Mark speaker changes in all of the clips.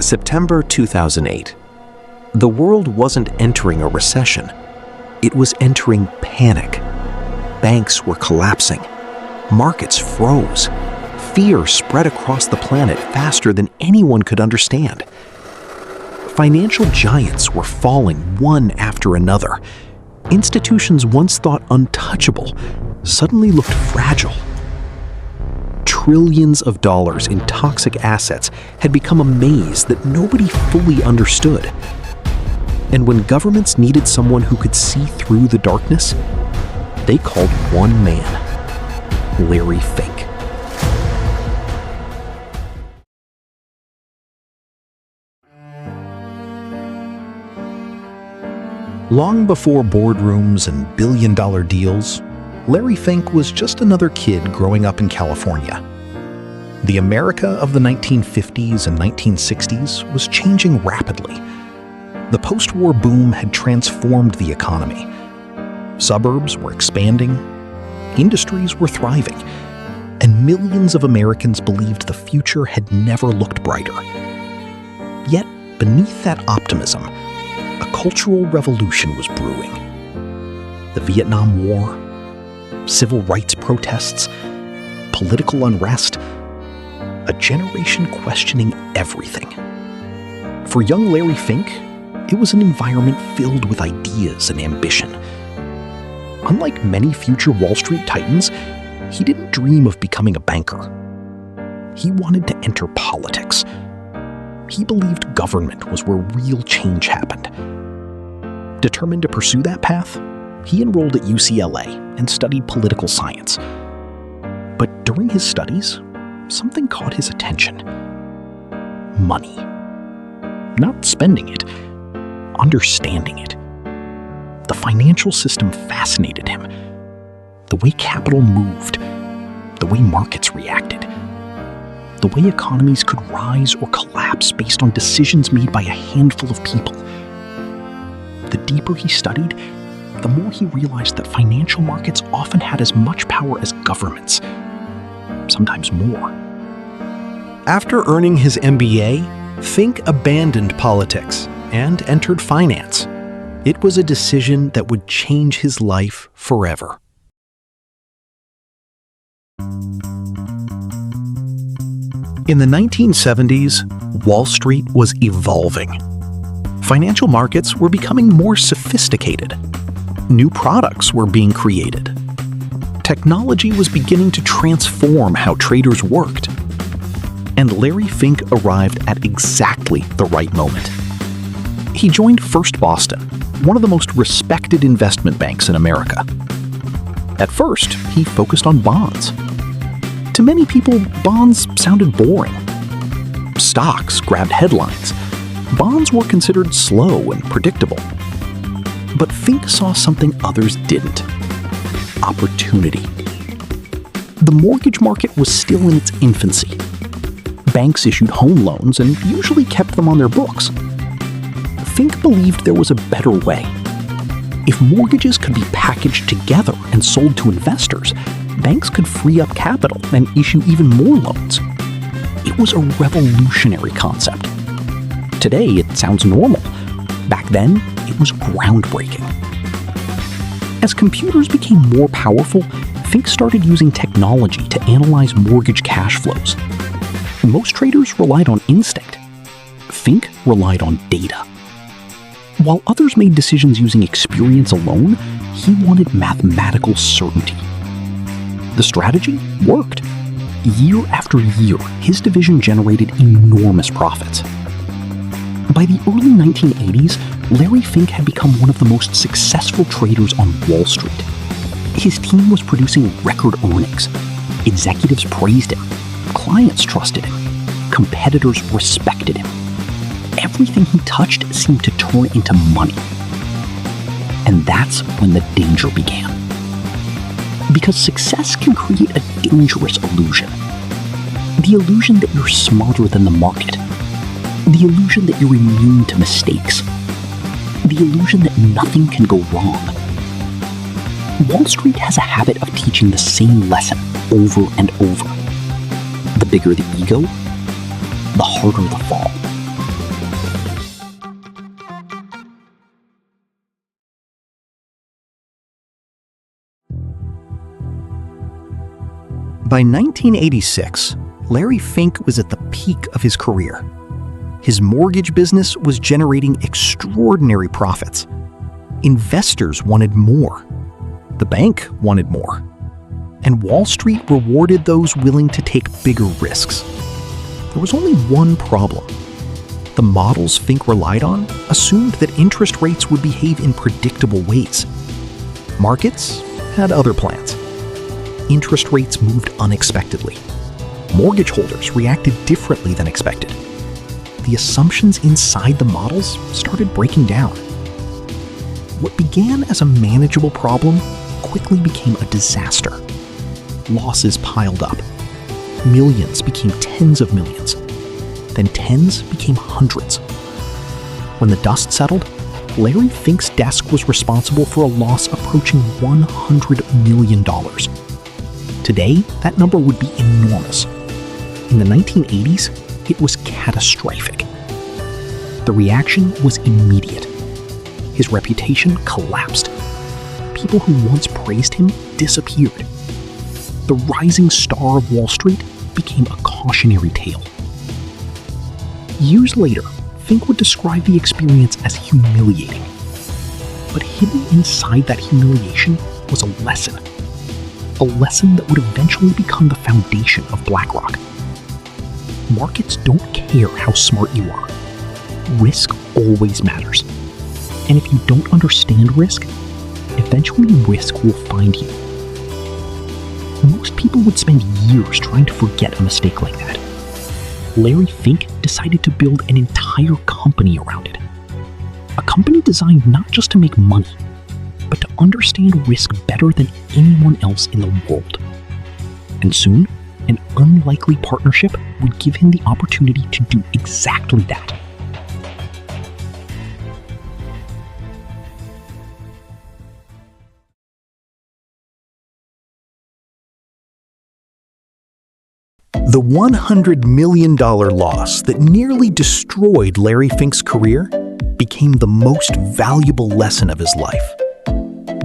Speaker 1: September 2008. The world wasn't entering a recession. It was entering panic. Banks were collapsing. Markets froze. Fear spread across the planet faster than anyone could understand. Financial giants were falling one after another. Institutions once thought untouchable suddenly looked fragile. Trillions of dollars in toxic assets had become a maze that nobody fully understood. And when governments needed someone who could see through the darkness, they called one man, Larry Fink. Long before boardrooms and billion-dollar deals, Larry Fink was just another kid growing up in California. The America of the 1950s and 1960s was changing rapidly. The post-war boom had transformed the economy. Suburbs were expanding, industries were thriving, and millions of Americans believed the future had never looked brighter. Yet, beneath that optimism, a cultural revolution was brewing. The Vietnam War, civil rights protests, political unrest, a generation questioning everything. For young Larry Fink, it was an environment filled with ideas and ambition. Unlike many future Wall Street titans, he didn't dream of becoming a banker. He wanted to enter politics. He believed government was where real change happened. Determined to pursue that path, he enrolled at UCLA and studied political science. But during his studies, something caught his attention. Money. Not spending it, understanding it. The financial system fascinated him. The way capital moved, the way markets reacted, the way economies could rise or collapse based on decisions made by a handful of people. The deeper he studied, the more he realized that financial markets often had as much power as governments, sometimes more. After earning his MBA, Fink abandoned politics and entered finance. It was a decision that would change his life forever. In the 1970s, Wall Street was evolving. Financial markets were becoming more sophisticated. New products were being created. Technology was beginning to transform how traders worked. And Larry Fink arrived at exactly the right moment. He joined First Boston, one of the most respected investment banks in America. At first, he focused on bonds. To many people, bonds sounded boring. Stocks grabbed headlines. Bonds were considered slow and predictable. But Fink saw something others didn't: opportunity. The mortgage market was still in its infancy. Banks issued home loans and usually kept them on their books. Fink believed there was a better way. If mortgages could be packaged together and sold to investors, banks could free up capital and issue even more loans. It was a revolutionary concept. Today, it sounds normal. Back then, it was groundbreaking. As computers became more powerful, Fink started using technology to analyze mortgage cash flows. Most traders relied on instinct. Fink relied on data. While others made decisions using experience alone, he wanted mathematical certainty. The strategy worked. Year after year, his division generated enormous profits. By the early 1980s, Larry Fink had become one of the most successful traders on Wall Street. His team was producing record earnings. Executives praised him. Clients trusted him. Competitors respected him. Everything he touched seemed to turn into money. And that's when the danger began. Because success can create a dangerous illusion. The illusion that you're smarter than the market. The illusion that you're immune to mistakes. The illusion that nothing can go wrong. Wall Street has a habit of teaching the same lesson over and over. The bigger the ego, the harder the fall. By 1986, Larry Fink was at the peak of his career. His mortgage business was generating extraordinary profits. Investors wanted more. The bank wanted more. And Wall Street rewarded those willing to take bigger risks. There was only one problem. The models Fink relied on assumed that interest rates would behave in predictable ways. Markets had other plans. Interest rates moved unexpectedly. Mortgage holders reacted differently than expected. The assumptions inside the models started breaking down. What began as a manageable problem quickly became a disaster. Losses piled up. Millions became tens of millions. Then tens became hundreds. When the dust settled, Larry Fink's desk was responsible for a loss approaching $100 million. Today, that number would be enormous. In the 1980s, it was catastrophic. The reaction was immediate. His reputation collapsed. People who once praised him disappeared. The rising star of Wall Street became a cautionary tale. Years later, Fink would describe the experience as humiliating. But hidden inside that humiliation was a lesson that would eventually become the foundation of BlackRock. Markets don't care how smart you are. Risk always matters. And if you don't understand risk, eventually risk will find you. Most people would spend years trying to forget a mistake like that. Larry Fink decided to build an entire company around it. A company designed not just to make money, but to understand risk better than anyone else in the world. And soon, an unlikely partnership would give him the opportunity to do exactly that. The $100 million loss that nearly destroyed Larry Fink's career became the most valuable lesson of his life.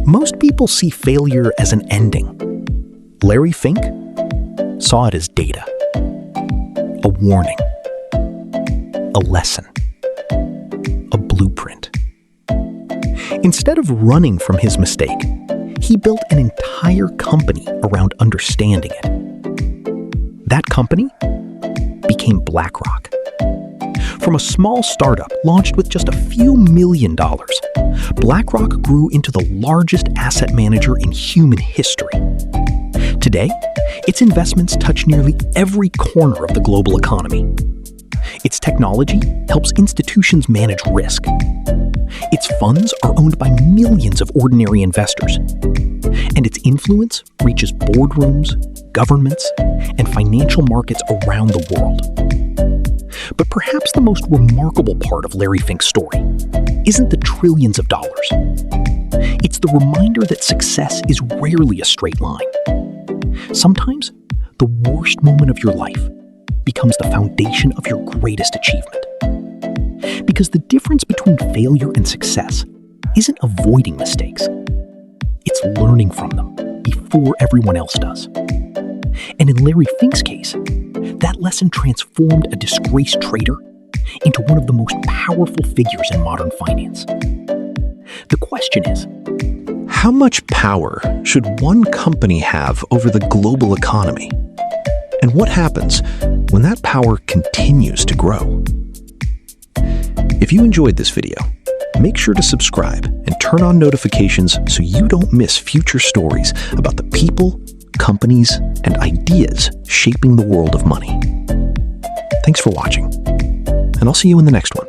Speaker 1: Most people see failure as an ending. Larry Fink saw it as data, a warning, a lesson, a blueprint. Instead of running from his mistake, he built an entire company around understanding it. That company became BlackRock. From a small startup launched with just a few $1 million, BlackRock grew into the largest asset manager in human history. Today, its investments touch nearly every corner of the global economy. Its technology helps institutions manage risk. Its funds are owned by millions of ordinary investors. And its influence reaches boardrooms, governments, and financial markets around the world. But perhaps the most remarkable part of Larry Fink's story isn't the trillions of dollars. It's the reminder that success is rarely a straight line. Sometimes, the worst moment of your life becomes the foundation of your greatest achievement. Because the difference between failure and success isn't avoiding mistakes. It's learning from them before everyone else does. And in Larry Fink's case, that lesson transformed a disgraced trader into one of the most powerful figures in modern finance. The question is, how much power should one company have over the global economy? And what happens when that power continues to grow? If you enjoyed this video, make sure to subscribe and turn on notifications so you don't miss future stories about the people, companies, and ideas shaping the world of money. Thanks for watching, and I'll see you in the next one.